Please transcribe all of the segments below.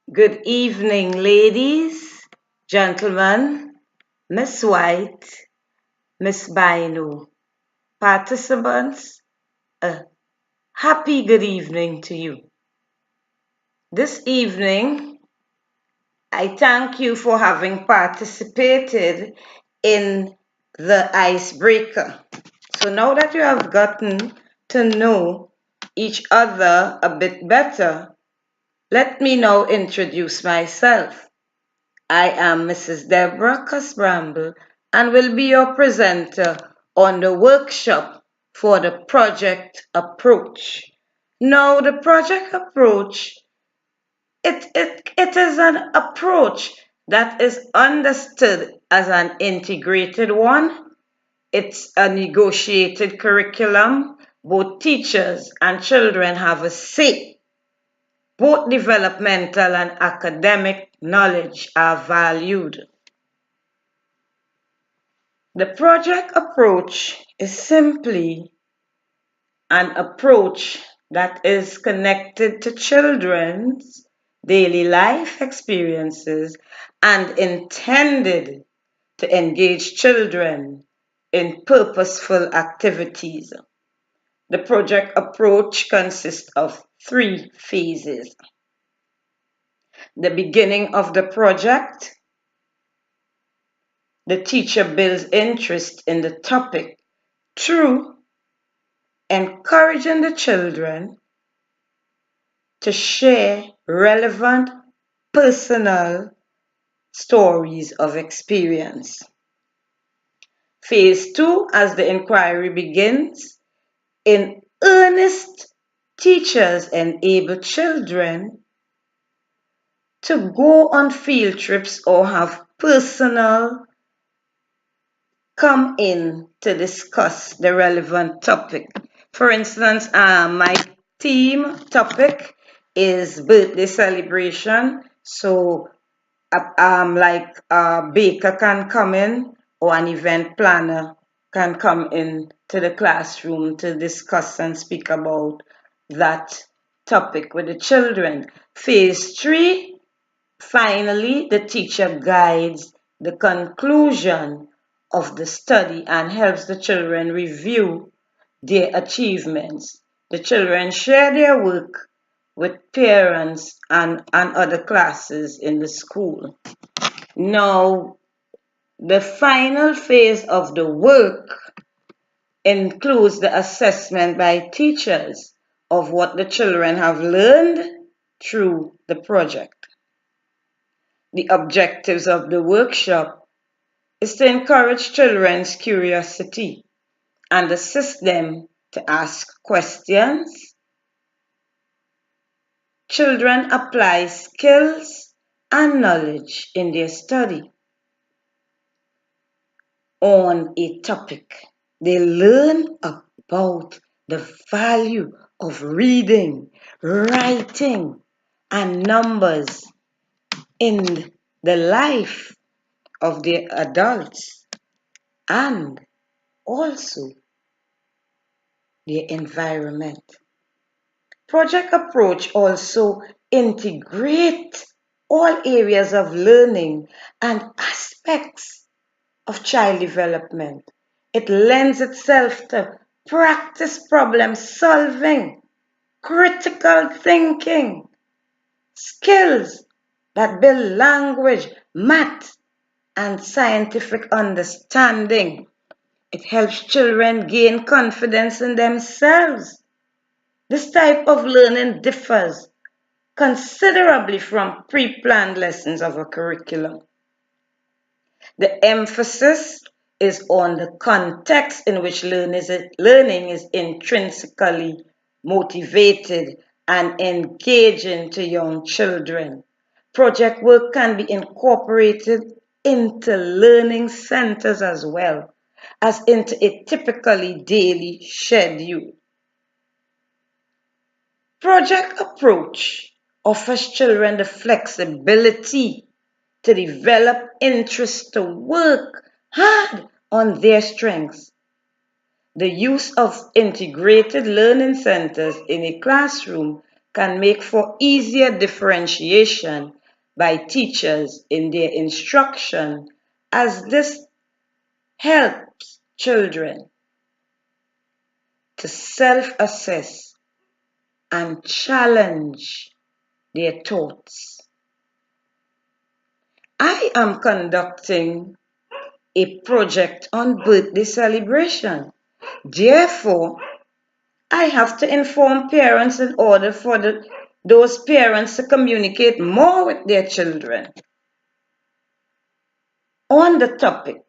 Good evening, ladies, gentlemen, Miss White, Miss Bino. Participants, a happy good evening to you. This evening, I thank you for having participated in the icebreaker. So now that you have gotten to know each other a bit better, let me now introduce myself. I am Mrs. Deborah Cusbramble and will be your presenter on the workshop for the project approach. Now, the project approach, it is an approach that is understood as an integrated one. It's a negotiated curriculum. Both teachers and children have a say. Both developmental and academic knowledge are valued. The project approach is simply an approach that is connected to children's daily life experiences and intended to engage children in purposeful activities. The project approach consists of 3 phases. The beginning of the project, the teacher builds interest in the topic through encouraging the children to share relevant personal stories of experience. Phase 2, as the inquiry begins, in earnest, teachers enable children to go on field trips or have personal come in to discuss the relevant topic. For instance, my theme topic is birthday celebration. So, like a baker can come in or an event planner can come in to the classroom to discuss and speak about that topic with the children. Phase 3, finally, the teacher guides the conclusion of the study and helps the children review their achievements. The children share their work with parents and other classes in the school. Now, the final phase of the work includes the assessment by teachers of what the children have learned through the project. The objectives of the workshop is to encourage children's curiosity and assist them to ask questions. Children apply skills and knowledge in their study on a topic. They learn about the value of reading, writing, and numbers in the life of the adults and also their environment. Project approach also integrate all areas of learning and aspects of child development. It lends itself to practice problem solving, critical thinking, skills that build language, math, and scientific understanding. It helps children gain confidence in themselves. This type of learning differs considerably from pre-planned lessons of a curriculum. The emphasis is on the context in which learning is intrinsically motivated and engaging to young children. Project work can be incorporated into learning centers as well as into a typically daily schedule. Project approach offers children the flexibility to develop interest to work hard on their strengths. The use of integrated learning centers in a classroom can make for easier differentiation by teachers in their instruction, as this helps children to self-assess and challenge their thoughts. I am conducting a project on birthday celebration. Therefore, I have to inform parents in order for those parents to communicate more with their children. On the topic,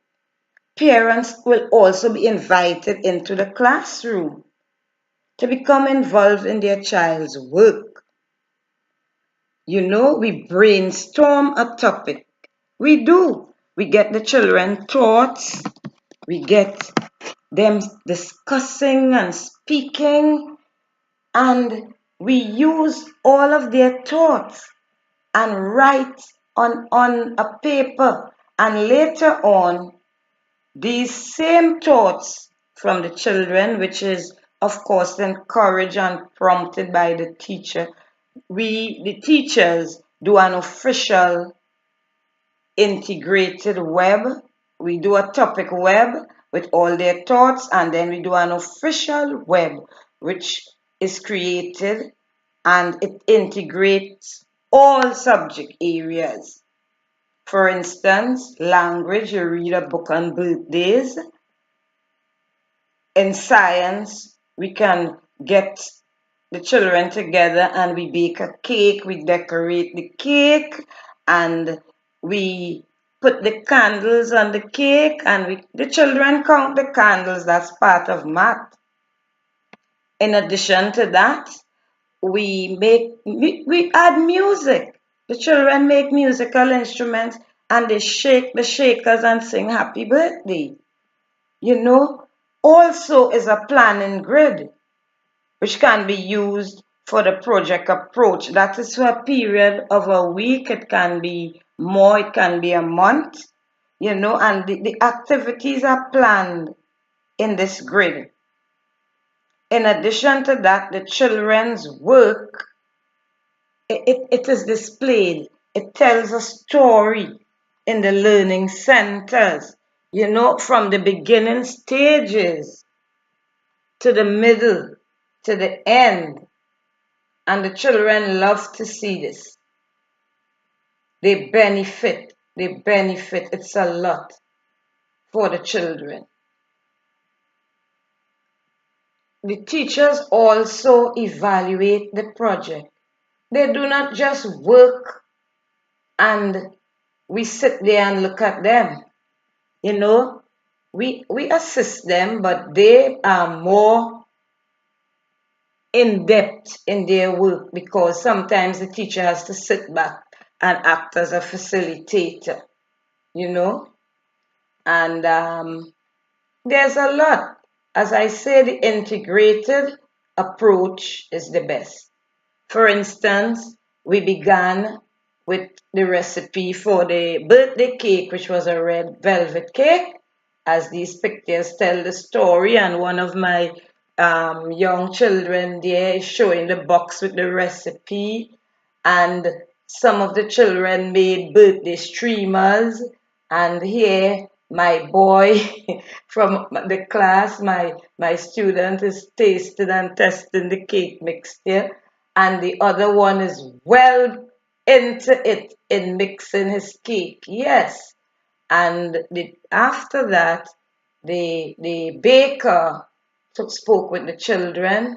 parents will also be invited into the classroom to become involved in their child's work. We brainstorm a topic. We do. We get the children thoughts. We get them discussing and speaking. And we use all of their thoughts and write on a paper. And later on, these same thoughts from the children, which is, of course, encouraged and prompted by the teacher, the teachers, do an official integrated web. We do a topic web with all their thoughts, and then we do an official web, which is created and it integrates all subject areas. For instance, language, you read a book on birthdays. In science, we can get the children together and we bake a cake, we decorate the cake, and we put the candles on the cake, and the children count the candles. That's part of math. In addition to that, we add music. The children make musical instruments and they shake the shakers and sing happy birthday. Also is a planning grid, which can be used for the project approach. That is for a period of a week. It can be more, it can be a month, and the activities are planned in this grid. In addition to that, the children's work, it is displayed. It tells a story in the learning centers, from the beginning stages to the middle, to the end. And the children love to see this. They benefit. It's a lot for the children. The teachers also evaluate the project. They do not just work and we sit there and look at them. We assist them, but they are more in depth in their work because sometimes the teacher has to sit back and act as a facilitator, and there's a lot. As I say, the integrated approach is the best. For instance, we began with the recipe for the birthday cake, which was a red velvet cake, as these pictures tell the story, and one of my young children there is showing the box with the recipe, and some of the children made birthday streamers, and here my boy from the class, my student is tasting and testing the cake mixture, and the other one is well into it in mixing his cake. Yes. And after that, the baker spoke with the children.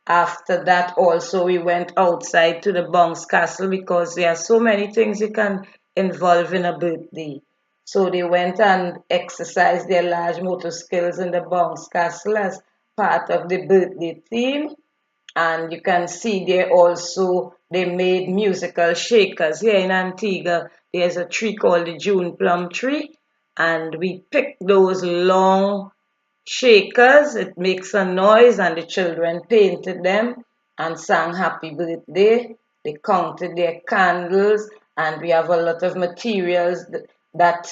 After that, also, we went outside to the bounce castle because there are so many things you can involve in a birthday. So they went and exercised their large motor skills in the bounce castle as part of the birthday theme. And you can see there also they made musical shakers. Here in Antigua, there's a tree called the June plum tree, and we picked those long shakers. It makes a noise, and the children painted them and sang happy birthday. They counted their candles, and we have a lot of materials that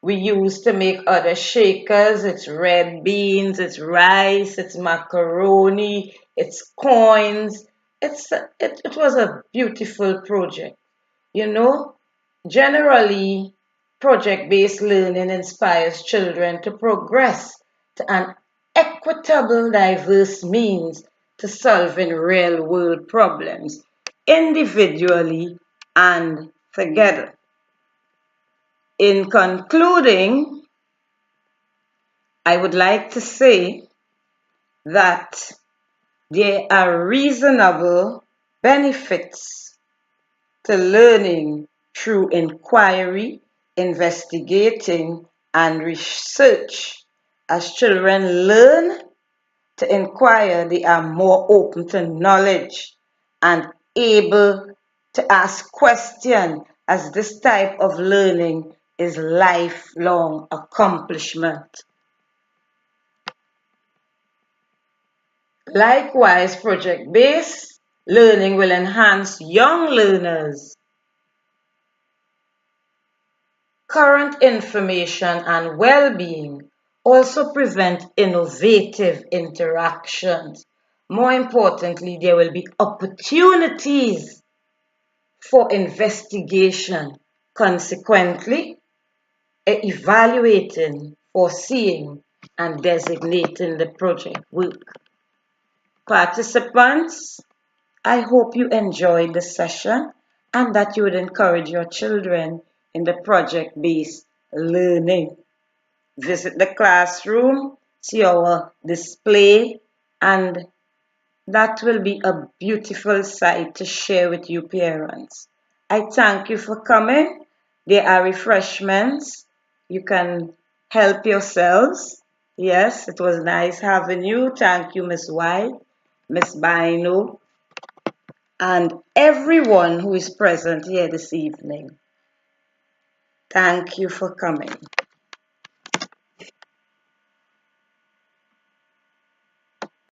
we use to make other shakers. It's red beans, it's rice, it's macaroni, it's coins. It was a beautiful project. You know, generally, project-based learning inspires children to progress to an equitable, diverse means to solving real-world problems individually and together. In concluding, I would like to say that there are reasonable benefits to learning through inquiry, investigating, and research. As children learn to inquire, they are more open to knowledge and able to ask questions, as this type of learning is lifelong accomplishment. Likewise, project-based learning will enhance young learners' current information and well-being, also prevent innovative interactions. More importantly, there will be opportunities for investigation, consequently, evaluating, foreseeing, and designating the project work. Participants, I hope you enjoyed the session and that you would encourage your children in the project-based learning. Visit the classroom, see our display, and that will be a beautiful sight to share with you parents. I thank you for coming. There are refreshments. You can help yourselves. Yes, it was nice having you. Thank you, Miss White, Miss Bino, and everyone who is present here this evening. Thank you for coming.